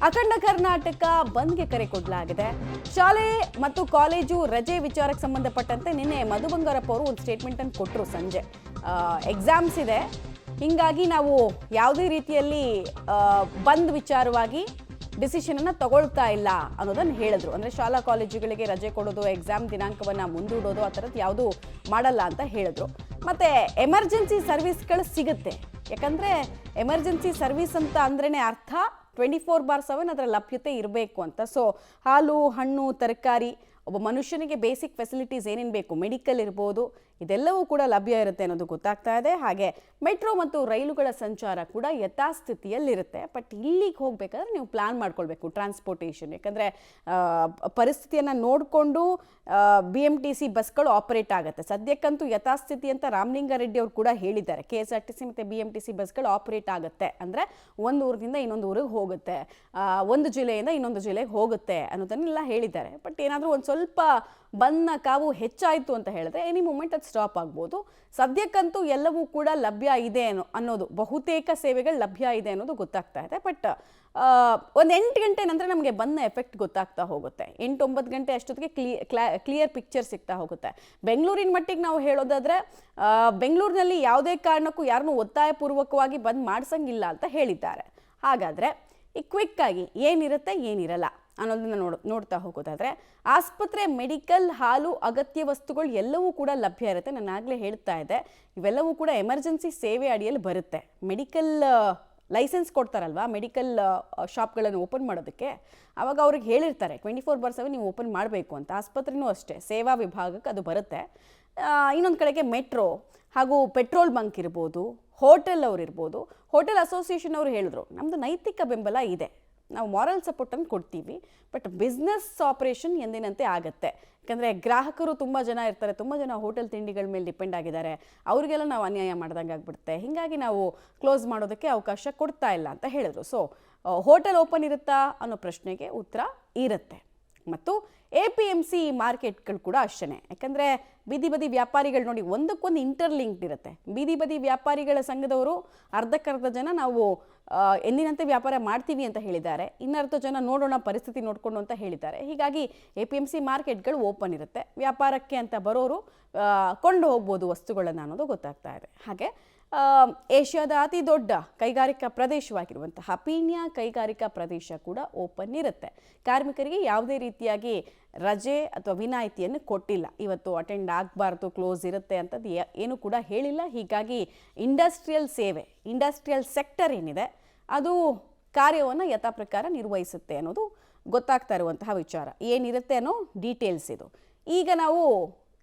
ಅಖಂಡ ಕರ್ನಾಟಕ ಬಂದ್ಗೆ ಕರೆ ಕೊಡಲಾಗಿದೆ. ಶಾಲೆ ಮತ್ತು ಕಾಲೇಜು ರಜೆ ವಿಚಾರಕ್ಕೆ ಸಂಬಂಧಪಟ್ಟಂತೆ ನಿನ್ನೆ ಮಧು ಬಂಗಾರಪ್ಪ ಅವರು ಒಂದು ಸ್ಟೇಟ್ಮೆಂಟ್ ಅನ್ನು ಕೊಟ್ಟರು. ಸಂಜೆ ಎಕ್ಸಾಮ್ಸ್ ಇದೆ, ಹಿಂಗಾಗಿ ನಾವು ಯಾವುದೇ ರೀತಿಯಲ್ಲಿ ಬಂದ್ ವಿಚಾರವಾಗಿ ಡಿಸಿಷನ್ ಅನ್ನ ತಗೊಳ್ತಾ ಇಲ್ಲ ಅನ್ನೋದನ್ನ ಹೇಳಿದ್ರು. ಅಂದ್ರೆ ಶಾಲಾ ಕಾಲೇಜುಗಳಿಗೆ ರಜೆ ಕೊಡೋದು, ಎಕ್ಸಾಮ್ ದಿನಾಂಕವನ್ನ ಮುಂದೂಡೋದು ಆ ಥರದ್ದು ಯಾವುದು ಮಾಡಲ್ಲ ಅಂತ ಹೇಳಿದ್ರು. ಮತ್ತೆ ಎಮರ್ಜೆನ್ಸಿ ಸರ್ವಿಸ್ಗಳು ಸಿಗುತ್ತೆ, ಯಾಕಂದ್ರೆ ಎಮರ್ಜೆನ್ಸಿ ಸರ್ವಿಸ್ ಅಂತ ಅಂದ್ರೇನೆ ಅರ್ಥ 24/7 ಅದರ ಲಭ್ಯತೆ ಇರಬೇಕು ಅಂತ. ಸೊ ಹಾಲು, ಹಣ್ಣು, ತರಕಾರಿ, ಒಬ್ಬ ಮನುಷ್ಯನಿಗೆ ಬೇಸಿಕ್ ಫೆಸಿಲಿಟೀಸ್ ಏನೇನು ಬೇಕು, ಮೆಡಿಕಲ್ ಇರ್ಬೋದು, ಇದೆಲ್ಲವೂ ಕೂಡ ಲಭ್ಯ ಇರುತ್ತೆ ಅನ್ನೋದು ಗೊತ್ತಾಗ್ತಾ ಇದೆ. ಹಾಗೆ ಮೆಟ್ರೋ ಮತ್ತು ರೈಲುಗಳ ಸಂಚಾರ ಕೂಡ ಯಥಾಸ್ಥಿತಿಯಲ್ಲಿರುತ್ತೆ. ಬಟ್ ಇಲ್ಲಿಗೆ ಹೋಗಬೇಕಾದ್ರೆ ನೀವು ಪ್ಲಾನ್ ಮಾಡ್ಕೊಳ್ಬೇಕು ಟ್ರಾನ್ಸ್ಪೋರ್ಟೇಷನ್, ಯಾಕಂದರೆ ಪರಿಸ್ಥಿತಿಯನ್ನು ನೋಡಿಕೊಂಡು BMTC ಬಸ್ಗಳು ಆಪರೇಟ್ ಆಗುತ್ತೆ. ಸದ್ಯಕ್ಕಂತೂ ಯಥಾಸ್ಥಿತಿ ಅಂತ ರಾಮಲಿಂಗಾರೆಡ್ಡಿ ಅವರು ಕೂಡ ಹೇಳಿದ್ದಾರೆ. KSRTC ಮತ್ತು BMTC ಬಸ್ಗಳು ಆಪರೇಟ್ ಆಗುತ್ತೆ, ಅಂದರೆ ಒಂದು ಊರಿನಿಂದ ಇನ್ನೊಂದು ಊರಿಗೆ ಹೋಗುತ್ತೆ, ಒಂದು ಜಿಲ್ಲೆಯಿಂದ ಇನ್ನೊಂದು ಜಿಲ್ಲೆಗೆ ಹೋಗುತ್ತೆ ಅನ್ನೋದನ್ನೆಲ್ಲ ಹೇಳಿದ್ದಾರೆ. ಬಟ್ ಏನಾದರೂ ಒಂದು ಸ್ವಲ್ಪ ಬಂದ್ನ ಕಾವು ಹೆಚ್ಚಾಯಿತು ಅಂತ ಹೇಳಿದ್ರೆ ಎನಿ ಮೂಮೆಂಟ್ ಅದು ಸ್ಟಾಪ್ ಆಗ್ಬೋದು. ಸದ್ಯಕ್ಕಂತೂ ಎಲ್ಲವೂ ಕೂಡ ಲಭ್ಯ ಇದೆ ಅನ್ನೋದು, ಬಹುತೇಕ ಸೇವೆಗಳು ಲಭ್ಯ ಇದೆ ಅನ್ನೋದು ಗೊತ್ತಾಗ್ತಾ ಇದೆ. ಬಟ್ ಒಂದು 8 ಗಂಟೆ ನಂತರ ನಮಗೆ ಬಂದ್ನ ಎಫೆಕ್ಟ್ ಗೊತ್ತಾಗ್ತಾ ಹೋಗುತ್ತೆ. 8-9 ಗಂಟೆ ಅಷ್ಟೊತ್ತಿಗೆ ಕ್ಲಿಯರ್ ಪಿಕ್ಚರ್ ಸಿಗ್ತಾ ಹೋಗುತ್ತೆ. ಬೆಂಗಳೂರಿನ ಮಟ್ಟಿಗೆ ನಾವು ಹೇಳೋದಾದ್ರೆ ಬೆಂಗಳೂರಿನಲ್ಲಿ ಯಾವುದೇ ಕಾರಣಕ್ಕೂ ಯಾರನ್ನೂ ಒತ್ತಾಯಪೂರ್ವಕವಾಗಿ ಬಂದ್ ಮಾಡ್ಸಂಗಿಲ್ಲ ಅಂತ ಹೇಳಿದ್ದಾರೆ. ಹಾಗಾದರೆ ಈ ಕ್ವಿಕ್ ಆಗಿ ಏನಿರುತ್ತೆ ಏನಿರಲ್ಲ ಅನ್ನೋದನ್ನ ನೋಡ್ತಾ ಹೋಗೋದಾದ್ರೆ, ಆಸ್ಪತ್ರೆ, ಮೆಡಿಕಲ್, ಹಾಲು, ಅಗತ್ಯ ವಸ್ತುಗಳು ಎಲ್ಲವೂ ಕೂಡ ಲಭ್ಯ ಇರುತ್ತೆ. ನಾನು ಆಗಲೇ ಹೇಳ್ತಾ ಇದ್ದೆ, ಇವೆಲ್ಲವೂ ಕೂಡ ಎಮರ್ಜೆನ್ಸಿ ಸೇವೆ ಅಡಿಯಲ್ಲಿ ಬರುತ್ತೆ. ಮೆಡಿಕಲ್ ಲೈಸೆನ್ಸ್ ಕೊಡ್ತಾರಲ್ವಾ ಮೆಡಿಕಲ್ ಶಾಪ್ಗಳನ್ನು ಓಪನ್ ಮಾಡೋದಕ್ಕೆ, ಆವಾಗ ಅವ್ರಿಗೆ ಹೇಳಿರ್ತಾರೆ 24/7 ನೀವು ಓಪನ್ ಮಾಡಬೇಕು ಅಂತ. ಆಸ್ಪತ್ರೆನೂ ಅಷ್ಟೇ, ಸೇವಾ ವಿಭಾಗಕ್ಕೆ ಅದು ಬರುತ್ತೆ. ಇನ್ನೊಂದು ಕಡೆಗೆ ಮೆಟ್ರೋ ಹಾಗೂ ಪೆಟ್ರೋಲ್ ಬಂಕ್ ಇರ್ಬೋದು, ಹೋಟೆಲ್ ಅವ್ರು ಇರ್ಬೋದು, ಹೋಟೆಲ್ ಅಸೋಸಿಯೇಷನ್ ಅವರು ಹೇಳಿದ್ರು ನಮ್ಮದು ನೈತಿಕ ಬೆಂಬಲ ಇದೆ, ನಾವು ಮಾರಲ್ ಸಪೋರ್ಟನ್ನು ಕೊಡ್ತೀವಿ, ಬಟ್ ಬಿಸ್ನೆಸ್ ಆಪರೇಷನ್ ಎಂದಿನಂತೆ ಆಗುತ್ತೆ. ಯಾಕಂದರೆ ಗ್ರಾಹಕರು ತುಂಬ ಜನ ಇರ್ತಾರೆ, ತುಂಬ ಜನ ಹೋಟೆಲ್ ತಿಂಡಿಗಳ ಮೇಲೆ ಡಿಪೆಂಡ್ ಆಗಿದ್ದಾರೆ, ಅವರಿಗೆಲ್ಲ ನಾವು ಅನ್ಯಾಯ ಮಾಡ್ದಂಗೆ ಆಗ್ಬಿಡುತ್ತೆ, ಹೀಗಾಗಿ ನಾವು ಕ್ಲೋಸ್ ಮಾಡೋದಕ್ಕೆ ಅವಕಾಶ ಕೊಡ್ತಾ ಇಲ್ಲ ಅಂತ ಹೇಳಿದ್ರು. ಸೊ ಹೋಟೆಲ್ ಓಪನ್ ಇರುತ್ತಾ ಅನ್ನೋ ಪ್ರಶ್ನೆಗೆ ಉತ್ತರ ಇರುತ್ತೆ. ಮತ್ತು APMC ಮಾರ್ಕೆಟ್ಗಳು ಕೂಡ ಅಷ್ಟೇ, ಯಾಕಂದರೆ ಬೀದಿ ಬದಿ ವ್ಯಾಪಾರಿಗಳು ನೋಡಿ ಒಂದಕ್ಕೊಂದು ಇಂಟರ್ಲಿಂಕ್ಡ್ ಇರುತ್ತೆ. ಬೀದಿ ಬದಿ ವ್ಯಾಪಾರಿಗಳ ಸಂಘದವರು ಅರ್ಧಕ್ಕರ್ಧ ಜನ ನಾವು ಎಂದಿನಂತೆ ವ್ಯಾಪಾರ ಮಾಡ್ತೀವಿ ಅಂತ ಹೇಳಿದ್ದಾರೆ, ಇನ್ನರ್ಧ ಜನ ನೋಡೋಣ ಪರಿಸ್ಥಿತಿ ನೋಡಿಕೊಂಡು ಅಂತ ಹೇಳಿದ್ದಾರೆ. ಹೀಗಾಗಿ APMC ಮಾರ್ಕೆಟ್ಗಳು ಓಪನ್ ಇರುತ್ತೆ, ವ್ಯಾಪಾರಕ್ಕೆ ಅಂತ ಬರೋರು ಕೊಂಡು ಹೋಗ್ಬೋದು ವಸ್ತುಗಳನ್ನು ಅನ್ನೋದು ಗೊತ್ತಾಗ್ತಾ ಇದೆ. ಹಾಗೆ ಏಷ್ಯಾದ ಅತಿ ದೊಡ್ಡ ಕೈಗಾರಿಕಾ ಪ್ರದೇಶವಾಗಿರುವಂತಹ ಪೀಣ್ಯ ಕೈಗಾರಿಕಾ ಪ್ರದೇಶ ಕೂಡ ಓಪನ್ ಇರುತ್ತೆ. ಕಾರ್ಮಿಕರಿಗೆ ಯಾವುದೇ ರೀತಿಯಾಗಿ ರಜೆ ಅಥವಾ ವಿನಾಯಿತಿಯನ್ನು ಕೊಟ್ಟಿಲ್ಲ. ಇವತ್ತು ಅಟೆಂಡ್ ಆಗಬಾರ್ದು, ಕ್ಲೋಸ್ ಇರುತ್ತೆ ಅಂತದ್ದು ಏನು ಕೂಡ ಹೇಳಿಲ್ಲ. ಹೀಗಾಗಿ ಇಂಡಸ್ಟ್ರಿಯಲ್ ಸೇವೆ, ಇಂಡಸ್ಟ್ರಿಯಲ್ ಸೆಕ್ಟರ್ ಏನಿದೆ ಅದು ಕಾರ್ಯವನ್ನು ಯಥಾ ಪ್ರಕಾರ ನಿರ್ವಹಿಸುತ್ತೆ ಅನ್ನೋದು ಗೊತ್ತಾಗ್ತಾ ಇರುವಂತಹ ವಿಚಾರ. ಏನಿರುತ್ತೆ ಅನ್ನೋ ಡೀಟೇಲ್ಸ್ ಇದು. ಈಗ ನಾವು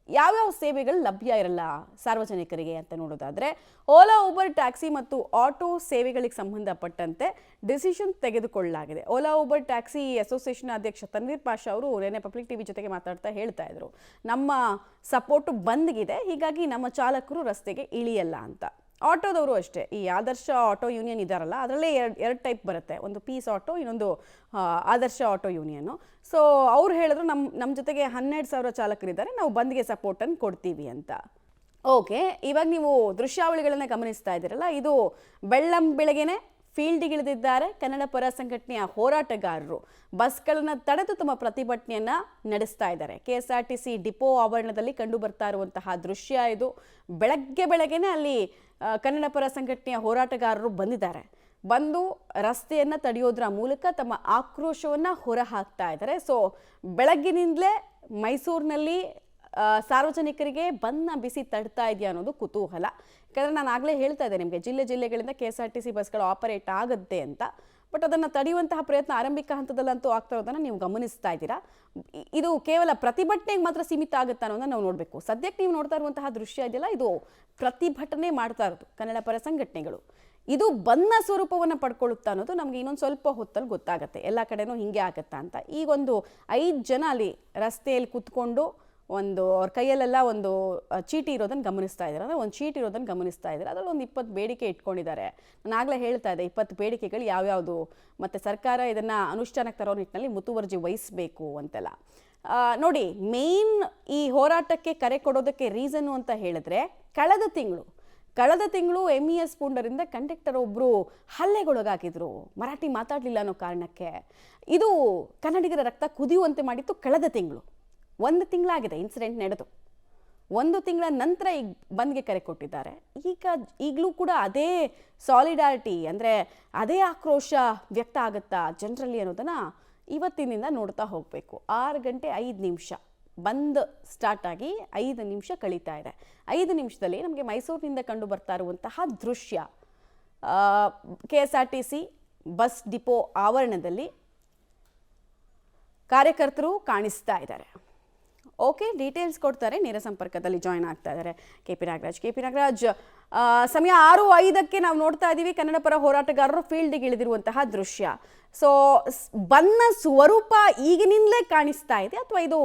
ಯಾವ್ಯಾವ ಸೇವೆಗಳು ಲಭ್ಯ ಇರಲ್ಲ ಸಾರ್ವಜನಿಕರಿಗೆ ಅಂತ ನೋಡೋದಾದರೆ, ಓಲಾ, ಊಬರ್, ಟ್ಯಾಕ್ಸಿ ಮತ್ತು ಆಟೋ ಸೇವೆಗಳಿಗೆ ಸಂಬಂಧಪಟ್ಟಂತೆ ಡಿಸಿಷನ್ ತೆಗೆದುಕೊಳ್ಳಲಾಗಿದೆ. ಓಲಾ, ಊಬರ್, ಟ್ಯಾಕ್ಸಿ ಅಸೋಸಿಯೇಷನ್ ಅಧ್ಯಕ್ಷ ತನ್ವೀರ್ ಪಾಷಾ ಅವರು ನೆನ್ನೆ ಪಬ್ಲಿಕ್ TV ಜೊತೆಗೆ ಮಾತಾಡ್ತಾ ಹೇಳ್ತಾ ಇದ್ರು, ನಮ್ಮ ಸಪೋರ್ಟು ಬಂದ್ಗಿದೆ, ಹೀಗಾಗಿ ನಮ್ಮ ಚಾಲಕರು ರಸ್ತೆಗೆ ಇಳಿಯಲ್ಲ ಅಂತ. ಆಟೋದವರು ಅಷ್ಟೇ, ಈ ಆದರ್ಶ ಆಟೋ ಯೂನಿಯನ್ ಇದಾರಲ್ಲ ಅದರಲ್ಲೇ ಎರಡು ಟೈಪ್ ಬರುತ್ತೆ, ಒಂದು ಪೀಸ್ ಆಟೋ, ಇನ್ನೊಂದು ಆದರ್ಶ ಆಟೋ ಯೂನಿಯನ್ನು. ಸೊ ಅವ್ರು ಹೇಳಿದ್ರು ನಮ್ಮ ಜೊತೆಗೆ 12,000 ಚಾಲಕರಿದ್ದಾರೆ, ನಾವು ಬಂದ್ಗೆ ಸಪೋರ್ಟನ್ನು ಕೊಡ್ತೀವಿ ಅಂತ. ಓಕೆ, ಇವಾಗ ನೀವು ದೃಶ್ಯಾವಳಿಗಳನ್ನು ಗಮನಿಸ್ತಾ ಇದ್ದೀರಲ್ಲ, ಇದು ಬೆಳ್ಳಂಬೆಳಗ್ಗೆನೆ ಫೀಲ್ಡಿಗಿಳಿದಿದ್ದಾರೆ ಕನ್ನಡ ಪರ ಸಂಘಟನೆಯ ಹೋರಾಟಗಾರರು. ಬಸ್ಗಳನ್ನು ತಡೆದು ತಮ್ಮ ಪ್ರತಿಭಟನೆಯನ್ನು ನಡೆಸ್ತಾ ಇದ್ದಾರೆ. KSRTC ಡಿಪೋ ಆವರಣದಲ್ಲಿ ಕಂಡು ಬರ್ತಾ ಇರುವಂತಹ ದೃಶ್ಯ ಇದು. ಬೆಳಗ್ಗೆನೆ ಅಲ್ಲಿ ಕನ್ನಡ ಪರ ಸಂಘಟನೆಯ ಹೋರಾಟಗಾರರು ಬಂದಿದ್ದಾರೆ. ಬಂದು ರಸ್ತೆಯನ್ನು ತಡೆಯೋದ್ರ ಮೂಲಕ ತಮ್ಮ ಆಕ್ರೋಶವನ್ನು ಹೊರಹಾಕ್ತಾ ಇದ್ದಾರೆ. ಸೊ ಬೆಳಗ್ಗಿನಿಂದಲೇ ಮೈಸೂರಿನಲ್ಲಿ ಸಾರ್ವಜನಿಕರಿಗೆ ಬಂದ್ನ ಬಿಸಿ ತಡ್ತಾ ಇದೆಯಾ ಅನ್ನೋದು ಕುತೂಹಲ. ಯಾಕಂದರೆ ನಾನು ಆಗಲೇ ಹೇಳ್ತಾ ಇದ್ದೆ ನಿಮಗೆ, ಜಿಲ್ಲೆಗಳಿಂದ KSRTC ಬಸ್ಗಳು ಆಪರೇಟ್ ಆಗುತ್ತೆ ಅಂತ. ಬಟ್ ಅದನ್ನು ತಡೆಯುವಂತಹ ಪ್ರಯತ್ನ ಆರಂಭಿಕ ಹಂತದಲ್ಲಂತೂ ಆಗ್ತಾ ಇರೋದನ್ನು ನೀವು ಗಮನಿಸ್ತಾ ಇದ್ದೀರಾ. ಇದು ಕೇವಲ ಪ್ರತಿಭಟನೆಗೆ ಮಾತ್ರ ಸೀಮಿತ ಆಗುತ್ತಾ ಅನ್ನೋದನ್ನ ನಾವು ನೋಡಬೇಕು. ಸದ್ಯಕ್ಕೆ ನೀವು ನೋಡ್ತಾ ಇರುವಂತಹ ದೃಶ್ಯ ಇದೆಯಲ್ಲ, ಇದು ಪ್ರತಿಭಟನೆ ಮಾಡ್ತಾ ಇರೋದು ಕನ್ನಡ ಪರ ಸಂಘಟನೆಗಳು. ಇದು ಬಂದ್ನ ಸ್ವರೂಪವನ್ನು ಪಡ್ಕೊಳ್ಳುತ್ತಾ ಅನ್ನೋದು ನಮಗೆ ಇನ್ನೊಂದು ಸ್ವಲ್ಪ ಹೊತ್ತಲ್ಲಿ ಗೊತ್ತಾಗುತ್ತೆ. ಎಲ್ಲ ಕಡೆನೂ ಹಿಂಗೆ ಆಗುತ್ತಾ ಅಂತ. ಈಗೊಂದು 5 ಜನ ಅಲ್ಲಿ ರಸ್ತೆಯಲ್ಲಿ ಕೂತ್ಕೊಂಡು ಅವ್ರ ಕೈಯಲ್ಲೆಲ್ಲ ಒಂದು ಚೀಟಿ ಇರೋದನ್ನು ಗಮನಿಸ್ತಾ ಇದ್ದಾರೆ, ಅಂದರೆ ಒಂದು ಚೀಟಿ ಇರೋದನ್ನು ಗಮನಿಸ್ತಾ ಇದ್ದಾರೆ. ಅದರಲ್ಲಿ ಒಂದು 20 ಬೇಡಿಕೆ ಇಟ್ಕೊಂಡಿದ್ದಾರೆ. ನಾನು ಆಗಲೇ ಹೇಳ್ತಾ ಇದ್ದೆ 20 ಬೇಡಿಕೆಗಳು ಯಾವ್ಯಾವುದು, ಮತ್ತು ಸರ್ಕಾರ ಇದನ್ನು ಅನುಷ್ಠಾನಕ್ಕೆ ತರೋ ನಿಟ್ಟಿನಲ್ಲಿ ಮುತುವರ್ಜಿ ವಹಿಸಬೇಕು ಅಂತೆಲ್ಲ. ನೋಡಿ, ಮೇನ್ ಈ ಹೋರಾಟಕ್ಕೆ ಕರೆ ಕೊಡೋದಕ್ಕೆ ರೀಸನ್ನು ಅಂತ ಹೇಳಿದ್ರೆ, ಕಳೆದ ತಿಂಗಳು ಕಳೆದ ತಿಂಗಳು MES ಪುಂಡರಿಂದ ಕಂಡಕ್ಟರ್ ಒಬ್ಬರು ಹಲ್ಲೆಗೊಳಗಾಗಿದ್ರು, ಮರಾಠಿ ಮಾತಾಡಲಿಲ್ಲ ಅನ್ನೋ ಕಾರಣಕ್ಕೆ. ಇದು ಕನ್ನಡಿಗರ ರಕ್ತ ಕುದಿಯುವಂತೆ ಮಾಡಿತ್ತು ಕಳೆದ ತಿಂಗಳು. 1 ತಿಂಗಳಾಗಿದೆ ಇನ್ಸಿಡೆಂಟ್ ನಡೆದು, 1 ತಿಂಗಳ ನಂತರ ಈಗ ಬಂದ್ಗೆ ಕರೆ ಕೊಟ್ಟಿದ್ದಾರೆ. ಈಗಲೂ ಕೂಡ ಅದೇ ಸಾಲಿಡಾರಿಟಿ, ಅಂದರೆ ಅದೇ ಆಕ್ರೋಶ ವ್ಯಕ್ತ ಆಗುತ್ತಾ ಜನರಲ್ಲಿ ಅನ್ನೋದನ್ನು ಇವತ್ತಿನಿಂದ ನೋಡ್ತಾ ಹೋಗಬೇಕು. 6 ಗಂಟೆ 5 ನಿಮಿಷ ಬಂದ್ ಸ್ಟಾರ್ಟ್ ಆಗಿ 5 ನಿಮಿಷ ಕಳೀತಾ ಇದೆ. 5 ನಿಮಿಷದಲ್ಲಿ ನಮಗೆ ಮೈಸೂರಿನಿಂದ ಕಂಡು ಬರ್ತಾ ಇರುವಂತಹ ದೃಶ್ಯ, KSRTC ಬಸ್ ಡಿಪೋ ಆವರಣದಲ್ಲಿ ಕಾರ್ಯಕರ್ತರು ಕಾಣಿಸ್ತಾ ಇದ್ದಾರೆ. ಓಕೆ, ಡೀಟೇಲ್ಸ್ ಕೊಡ್ತಾರೆ. ನೇರ ಸಂಪರ್ಕದಲ್ಲಿ ಜಾಯ್ನ್ ಆಗ್ತಾ ಇದ್ದಾರೆ KP ನಾಗರಾಜ್. ಸಮಯ 6:05ಕ್ಕೆ ನಾವು ನೋಡ್ತಾ ಇದ್ದೀವಿ ಕನ್ನಡ ಪರ ಹೋರಾಟಗಾರರು ಫೀಲ್ಡ್ಗೆ ಇಳಿದಿರುವಂತಹ ದೃಶ್ಯ. ಸೊ ಬನ್ನ ಸ್ವರೂಪ ಈಗಿನಿಂದಲೇ ಕಾಣಿಸ್ತಾ ಇದೆ ಅಥವಾ ಇದು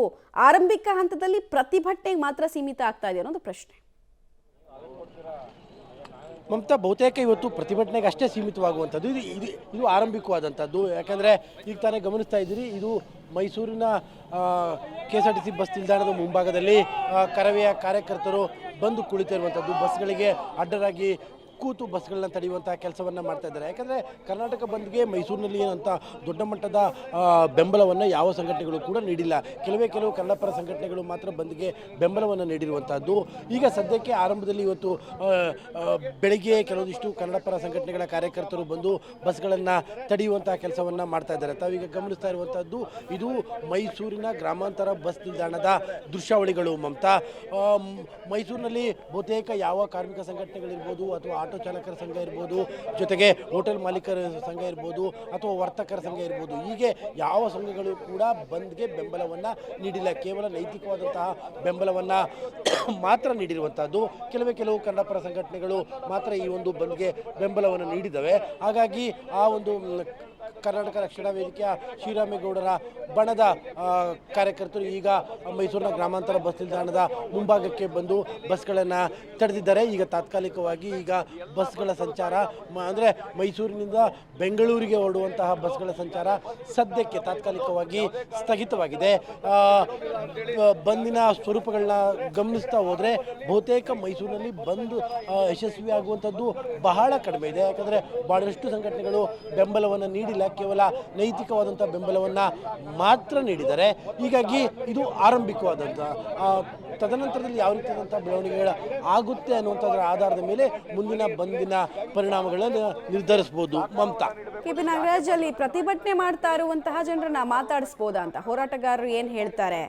ಆರಂಭಿಕ ಹಂತದಲ್ಲಿ ಪ್ರತಿಭಟನೆಗೆ ಮಾತ್ರ ಸೀಮಿತ ಆಗ್ತಾ ಇದೆ ಅನ್ನೋದು ಪ್ರಶ್ನೆ. ಮಮತಾ, ಬಹುತೇಕ ಇವತ್ತು ಪ್ರತಿಭಟನೆಗೆ ಅಷ್ಟೇ ಸೀಮಿತವಾಗುವಂಥದ್ದು. ಇದು ಆರಂಭಿಕವಾದಂಥದ್ದು. ಯಾಕಂದರೆ ಈಗ ತಾನೇ ಗಮನಿಸ್ತಾ ಇದ್ದೀರಿ, ಇದು ಮೈಸೂರಿನ KSRTC ಬಸ್ ನಿಲ್ದಾಣದ ಮುಂಭಾಗದಲ್ಲಿ ಕರವೆಯ ಕಾರ್ಯಕರ್ತರು ಬಂದು ಕುಳಿತಿರುವಂಥದ್ದು. ಬಸ್ಗಳಿಗೆ ಅಡ್ಡರಾಗಿ ಕೂತು ಬಸ್ಗಳನ್ನ ತಡೆಯುವಂಥ ಕೆಲಸವನ್ನು ಮಾಡ್ತಾ ಇದ್ದಾರೆ. ಯಾಕಂದರೆ ಕರ್ನಾಟಕ ಬಂದ್ಗೆ ಮೈಸೂರಿನಲ್ಲಿ ಏನಂತ ದೊಡ್ಡ ಮಟ್ಟದ ಬೆಂಬಲವನ್ನು ಯಾವ ಸಂಘಟನೆಗಳು ಕೂಡ ನೀಡಿಲ್ಲ. ಕೆಲವು ಕನ್ನಡ ಪರ ಸಂಘಟನೆಗಳು ಮಾತ್ರ ಬಂದ್ಗೆ ಬೆಂಬಲವನ್ನು ನೀಡಿರುವಂಥದ್ದು. ಈಗ ಸದ್ಯಕ್ಕೆ ಆರಂಭದಲ್ಲಿ ಇವತ್ತು ಬೆಳಗ್ಗೆ ಕೆಲವೊಂದಿಷ್ಟು ಕನ್ನಡ ಪರ ಸಂಘಟನೆಗಳ ಕಾರ್ಯಕರ್ತರು ಬಂದು ಬಸ್ಗಳನ್ನು ತಡೆಯುವಂಥ ಕೆಲಸವನ್ನು ಮಾಡ್ತಾ ಇದ್ದಾರೆ. ತಾವೀಗ ಗಮನಿಸ್ತಾ ಇರುವಂಥದ್ದು ಇದು ಮೈಸೂರಿನ ಗ್ರಾಮಾಂತರ ಬಸ್ ನಿಲ್ದಾಣದ ದೃಶ್ಯಾವಳಿಗಳು. ಮಮತಾ, ಮೈಸೂರಿನಲ್ಲಿ ಬಹುತೇಕ ಯಾವ ಕಾರ್ಮಿಕ ಸಂಘಟನೆಗಳಿರ್ಬೋದು ಅಥವಾ ಆಟೋ ಚಾಲಕರ ಸಂಘ ಇರ್ಬೋದು, ಜೊತೆಗೆ ಹೋಟೆಲ್ ಮಾಲೀಕರ ಸಂಘ ಇರ್ಬೋದು ಅಥವಾ ವರ್ತಕರ ಸಂಘ ಇರ್ಬೋದು, ಹೀಗೆ ಯಾವ ಸಂಘಗಳು ಕೂಡ ಬಂದ್ಗೆ ಬೆಂಬಲವನ್ನು ನೀಡಿಲ್ಲ. ಕೇವಲ ನೈತಿಕವಾದಂತಹ ಬೆಂಬಲವನ್ನು ಮಾತ್ರ ನೀಡಿರುವಂಥದ್ದು. ಕೆಲವು ಕನ್ನಡ ಪರ ಸಂಘಟನೆಗಳು ಮಾತ್ರ ಈ ಒಂದು ಬಂದ್ಗೆ ಬೆಂಬಲವನ್ನು ನೀಡಿದ್ದಾವೆ. ಹಾಗಾಗಿ ಆ ಒಂದು ಕರ್ನಾಟಕ ರಕ್ಷಣಾ ವೇದಿಕೆಯ ಶ್ರೀರಾಮೇಗೌಡರ ಬಣದ ಕಾರ್ಯಕರ್ತರು ಈಗ ಮೈಸೂರಿನ ಗ್ರಾಮಾಂತರ ಬಸ್ ನಿಲ್ದಾಣದ ಮುಂಭಾಗಕ್ಕೆ ಬಂದು ಬಸ್ಗಳನ್ನು ತಡೆದಿದ್ದಾರೆ. ಈಗ ತಾತ್ಕಾಲಿಕವಾಗಿ ಈಗ ಬಸ್ಗಳ ಸಂಚಾರ ಅಂದರೆ ಮೈಸೂರಿನಿಂದ ಬೆಂಗಳೂರಿಗೆ ಹೊರಡುವಂತಹ ಬಸ್ಗಳ ಸಂಚಾರ ಸದ್ಯಕ್ಕೆ ತಾತ್ಕಾಲಿಕವಾಗಿ ಸ್ಥಗಿತವಾಗಿದೆ. ಬಂದಿನ ಸ್ವರೂಪಗಳನ್ನ ಗಮನಿಸ್ತಾ ಹೋದರೆ ಬಹುತೇಕ ಮೈಸೂರಿನಲ್ಲಿ ಬಂದ್ ಯಶಸ್ವಿಯಾಗುವಂಥದ್ದು ಬಹಳ ಕಡಿಮೆ ಇದೆ. ಯಾಕಂದರೆ ಬಹಳಷ್ಟು ಸಂಘಟನೆಗಳು ಬೆಂಬಲವನ್ನು ನೀಡಿಲ್ಲ, ಕೇವಲ ನೈತಿಕವಾದಂಥ ಬೆಂಬಲವನ್ನು ಮಾತ್ರ ನೀಡಿದ್ದಾರೆ. ಹೀಗಾಗಿ ಇದು ಆರಂಭಿಕವಾದಂಥ ತದನಂತರದಲ್ಲಿ ಯಾವ ರೀತಿಯಾದಂಥ ಬೆಳವಣಿಗೆಗಳು ಆಗುತ್ತೆ ಅನ್ನುವಂಥದ್ರ ಆಧಾರದ ಮೇಲೆ ಮುಂದಿನ ಬಂದಿನ ಪರಿಣಾಮಗಳನ್ನು ನಿರ್ಧರಿಸಬಹುದು. ಮಮತಾ, KP ನಾಗರಾಜ್, ಅಲ್ಲಿ ಪ್ರತಿಭಟನೆ ಮಾಡ್ತಾ ಇರುವಂತಹ ಜನರನ್ನ ಮಾತಾಡಿಸಬಹುದಾ ಅಂತ ಹೋರಾಟಗಾರರು ಏನ್ ಹೇಳ್ತಾರೆ,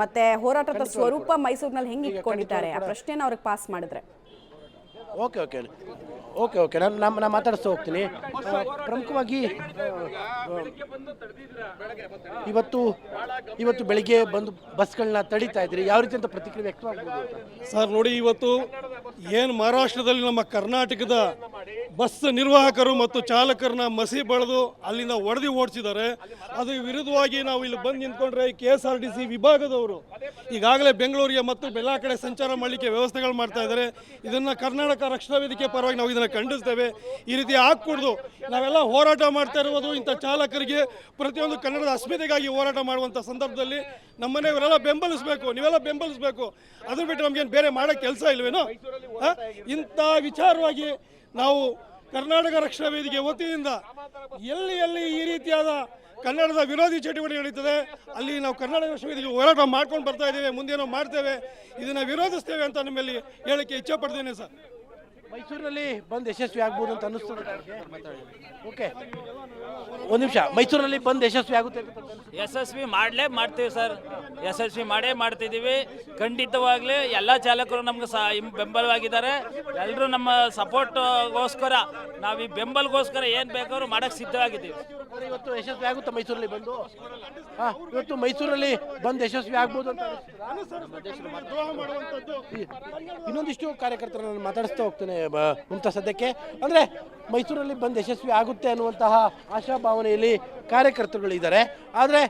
ಮತ್ತೆ ಹೋರಾಟದ ಸ್ವರೂಪ ಮೈಸೂರಿನಲ್ಲಿ ಹೆಂಗೆ ಇಟ್ಕೊಂಡಿದ್ದಾರೆ ಆ ಪ್ರಶ್ನೆನ ಅವ್ರಿಗೆ ಪಾಸ್ ಮಾಡಿದ್ರೆ. ಓಕೆ ನಾನು ಮಾತಾಡಿಸ್ತಾ ಹೋಗ್ತೀನಿ. ಪ್ರಮುಖವಾಗಿ ಇವತ್ತು ಬೆಳಿಗ್ಗೆ ಬಂದು ಬಸ್ಗಳನ್ನ ತಡೀತಾ ಇದ್ರಿ, ಯಾವ ರೀತಿ ಅಂತ ಪ್ರತಿಕ್ರಿಯೆ ವ್ಯಕ್ತವಾಗ್ಬೋದು ಸರ್? ನೋಡಿ, ಇವತ್ತು ಏನು ಮಹಾರಾಷ್ಟ್ರದಲ್ಲಿ ನಮ್ಮ ಕರ್ನಾಟಕದ ಬಸ್ ನಿರ್ವಾಹಕರು ಮತ್ತು ಚಾಲಕರನ್ನ ಮಸಿ ಬಳಿದು ಅಲ್ಲಿಂದ ಹೊಡೆದು ಓಡಿಸಿದ್ದಾರೆ. ಅದು ವಿರುದ್ಧವಾಗಿ ನಾವು ಇಲ್ಲಿ ಬಂದು ನಿಂತ್ಕೊಂಡ್ರೆ KSRTC ವಿಭಾಗದವರು ಈಗಾಗಲೇ ಬೆಂಗಳೂರಿಗೆ ಮತ್ತು ಎಲ್ಲ ಕಡೆ ಸಂಚಾರ ಮಾಡಲಿಕ್ಕೆ ವ್ಯವಸ್ಥೆಗಳು ಮಾಡ್ತಾ ಇದ್ದಾರೆ. ಇದನ್ನು ಕರ್ನಾಟಕ ರಕ್ಷಣಾ ವೇದಿಕೆ ಪರವಾಗಿ ನಾವು ಇದನ್ನು ಖಂಡಿಸ್ತೇವೆ. ಈ ರೀತಿ ಆಗ್ಕೂಡ್ದು. ನಾವೆಲ್ಲ ಹೋರಾಟ ಮಾಡ್ತಾ ಇರುವುದು ಇಂಥ ಚಾಲಕರಿಗೆ ಪ್ರತಿಯೊಂದು ಕನ್ನಡದ ಅಸ್ಮಿತೆಗಾಗಿ ಹೋರಾಟ ಮಾಡುವಂಥ ಸಂದರ್ಭದಲ್ಲಿ ನಮ್ಮನೆಯವರೆಲ್ಲ ಬೆಂಬಲಿಸಬೇಕು, ನೀವೆಲ್ಲ ಬೆಂಬಲಿಸಬೇಕು. ಅದ್ರ ಬಿಟ್ಟು ನಮಗೇನು ಬೇರೆ ಮಾಡೋ ಕೆಲಸ ಇಲ್ವೇನೋ? ಇಂಥ ವಿಚಾರವಾಗಿ ನಾವು ಕರ್ನಾಟಕ ರಕ್ಷಣಾ ವೇದಿಕೆ ವತಿಯಿಂದ ಎಲ್ಲಿ ಈ ರೀತಿಯಾದ ಕನ್ನಡದ ವಿರೋಧಿ ಚಟುವಟಿಕೆ ನಡೀತದೆ ಅಲ್ಲಿ ನಾವು ಕರ್ನಾಟಕ ರಕ್ಷಣಾ ವೇದಿಕೆ ಹೋರಾಟ ಮಾಡ್ಕೊಂಡು ಬರ್ತಾ ಇದ್ದೇವೆ, ಮುಂದೇನೋ ಮಾಡ್ತೇವೆ, ಇದನ್ನು ವಿರೋಧಿಸ್ತೇವೆ ಅಂತ ನಿಮ್ಮಲ್ಲಿ ಹೇಳಕ್ಕೆ ಇಚ್ಛೆ ಪಡ್ತೇನೆ ಸರ್. ಮೈಸೂರಿನಲ್ಲಿ ಬಂದ್ ಯಶಸ್ವಿ ಆಗ್ಬೋದು ಅಂತ ಅನ್ನಿಸ್ತದೆ. ಓಕೆ, ಒಂದು ನಿಮಿಷ. ಮೈಸೂರಿನಲ್ಲಿ ಬಂದ್ ಯಶಸ್ವಿ ಆಗುತ್ತೆ? ಯಶಸ್ವಿ ಮಾಡ್ತೀವಿ ಸರ್, ಯಶಸ್ವಿ ಮಾಡ್ತಿದ್ದೀವಿ. ಖಂಡಿತವಾಗ್ಲೂ ಎಲ್ಲ ಚಾಲಕರು ನಮ್ಗೆ ಬೆಂಬಲವಾಗಿದ್ದಾರೆ. ಎಲ್ಲರೂ ನಮ್ಮ ಸಪೋರ್ಟ್ಗೋಸ್ಕರ, ನಾವು ಈ ಬೆಂಬಲಗೋಸ್ಕರ ಏನು ಬೇಕಾದ್ರೂ ಮಾಡೋಕ್ಕೆ ಸಿದ್ಧವಾಗಿದ್ದೀವಿ. ಇವತ್ತು ಯಶಸ್ವಿ ಆಗುತ್ತೆ ಮೈಸೂರಲ್ಲಿ ಬಂದು? ಇವತ್ತು ಮೈಸೂರಲ್ಲಿ ಬಂದ್ ಯಶಸ್ವಿ ಆಗ್ಬೋದು ಅಂತ ಇನ್ನೊಂದಿಷ್ಟು ಕಾರ್ಯಕರ್ತರನ್ನು ನಾನು ಮಾತಾಡಿಸ್ತಾ ಹೋಗ್ತೇನೆ. ಮುಂತ ಸದ್ಯಕ್ಕೆ ಅಂದರೆ ಮೈಸೂರಲ್ಲಿ ಬಂದ್ ಯಶಸ್ವಿ ಆಗುತ್ತೆ ಅನ್ನುವಂತಹ ಆಶಾಭಾವನೆಯಲ್ಲಿ ಕಾರ್ಯಕರ್ತರುಗಳಿದ್ದಾರೆ. ಆದರೆ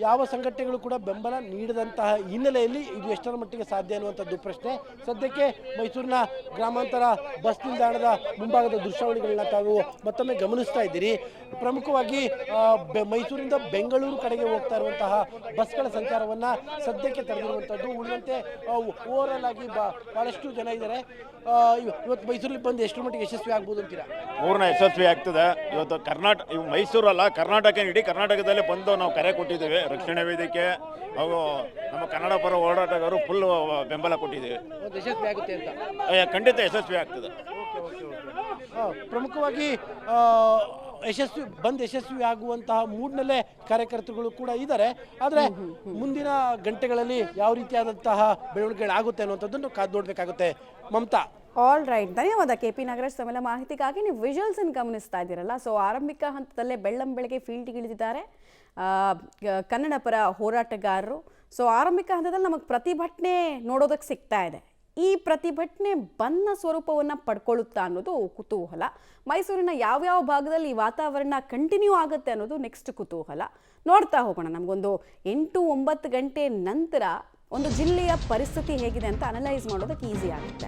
ಯಾವ ಸಂಘಟನೆಗಳು ಕೂಡ ಬೆಂಬಲ ನೀಡದಂತಹ ಹಿನ್ನೆಲೆಯಲ್ಲಿ ಇದು ಎಷ್ಟರ ಮಟ್ಟಿಗೆ ಸಾಧ್ಯ ಅನ್ನುವಂಥದ್ದು ಪ್ರಶ್ನೆ. ಸದ್ಯಕ್ಕೆ ಮೈಸೂರಿನ ಗ್ರಾಮಾಂತರ ಬಸ್ ನಿಲ್ದಾಣದ ಮುಂಭಾಗದ ದೃಶ್ಯಾವಳಿಗಳನ್ನ ತಾವು ಮತ್ತೊಮ್ಮೆ ಗಮನಿಸ್ತಾ ಇದ್ದೀರಿ. ಪ್ರಮುಖವಾಗಿ ಮೈಸೂರಿಂದ ಬೆಂಗಳೂರು ಕಡೆಗೆ ಹೋಗ್ತಾ ಇರುವಂತಹ ಬಸ್ಗಳ ಸಂಚಾರವನ್ನ ಸದ್ಯಕ್ಕೆ ತೆರೆದಿರುವಂಥದ್ದು. ಉಳಿದಂತೆ ಓವರಾಲ್ ಆಗಿ ಬಹಳಷ್ಟು ಜನ ಇದ್ದಾರೆ. ಇವತ್ತು ಮೈಸೂರಲ್ಲಿ ಬಂದು ಎಷ್ಟು ಮಟ್ಟಿಗೆ ಯಶಸ್ವಿ ಆಗ್ಬೋದು ಅಂತೀರಾ? ಪೂರ್ಣ ಯಶಸ್ವಿ ಆಗ್ತದೆ. ಇವತ್ತು ಮೈಸೂರಲ್ಲ, ಕರ್ನಾಟಕ, ಇಡೀ ಕರ್ನಾಟಕದಲ್ಲೇ ಬಂದು ನಾವು ಕರೆ ಕೊಟ್ಟಿದ್ದೇವೆ. ರಕ್ಷಣಾ ವೇದಿಕೆ ಹಾಗೂ ನಮ್ಮ ಕನ್ನಡ ಪರ ಹೋರಾಟಗಾರರು ಫುಲ್ ಬೆಂಬಲ ಕೊಟ್ಟಿದ್ದೇವೆ. ಯಶಸ್ವಿ ಆಗುತ್ತೆ ಅಂತ ಖಂಡಿತ ಯಶಸ್ವಿ ಆಗ್ತದೆ. ಪ್ರಮುಖವಾಗಿ ಯಶಸ್ವಿ ಆಗುವಂತಹ ಮೂಡ್ನಲ್ಲೇ ಕಾರ್ಯಕರ್ತರುಗಳು ಕೂಡ ಇದ್ದಾರೆ. ಆದರೆ ಮುಂದಿನ ಗಂಟೆಗಳಲ್ಲಿ ಯಾವ ರೀತಿಯಾದಂತಹ ಬೆಳವಣಿಗೆಗಳಾಗುತ್ತೆ ಅನ್ನುವಂಥದ್ದನ್ನು ಕಾದು ನೋಡಬೇಕಾಗುತ್ತೆ. ಮಮತಾ, ಆಲ್ ರೈಟ್, ಧನ್ಯವಾದ KP ನಾಗರಾಜ್. ತಮ್ಮೆಲ್ಲ ಮಾಹಿತಿಗಾಗಿ ನೀವು ವಿಜುವಲ್ಸ್ ಅನ್ನು ಗಮನಿಸ್ತಾ ಇದ್ದೀರಲ್ಲ. ಸೊ ಆರಂಭಿಕ ಹಂತದಲ್ಲೇ ಬೆಳ್ಳಂಬೆಳಗ್ಗೆ ಫೀಲ್ಡ್ಗೆ ಇಳಿದಿದ್ದಾರೆ ಕನ್ನಡ ಪರ ಹೋರಾಟಗಾರರು. ಸೊ ಆರಂಭಿಕ ಹಂತದಲ್ಲಿ ನಮಗೆ ಪ್ರತಿಭಟನೆ ನೋಡೋದಕ್ಕೆ ಸಿಗ್ತಾ ಇದೆ. ಈ ಪ್ರತಿಭಟನೆ ಬನ್ನ ಸ್ವರೂಪವನ್ನು ಪಡ್ಕೊಳ್ಳುತ್ತಾ ಅನ್ನೋದು ಕುತೂಹಲ. ಮೈಸೂರಿನ ಯಾವ್ಯಾವ ಭಾಗದಲ್ಲಿ ಈ ವಾತಾವರಣ ಕಂಟಿನ್ಯೂ ಆಗುತ್ತೆ ಅನ್ನೋದು ನೆಕ್ಸ್ಟ್ ಕುತೂಹಲ. ನೋಡ್ತಾ ಹೋಗೋಣ. ನಮಗೊಂದು 8-9 ಗಂಟೆ ನಂತರ ಒಂದು ಜಿಲ್ಲೆಯ ಪರಿಸ್ಥಿತಿ ಹೇಗಿದೆ ಅಂತ ಅನಲೈಸ್ ಮಾಡೋದಕ್ಕೆ ಈಸಿ ಆಗುತ್ತೆ.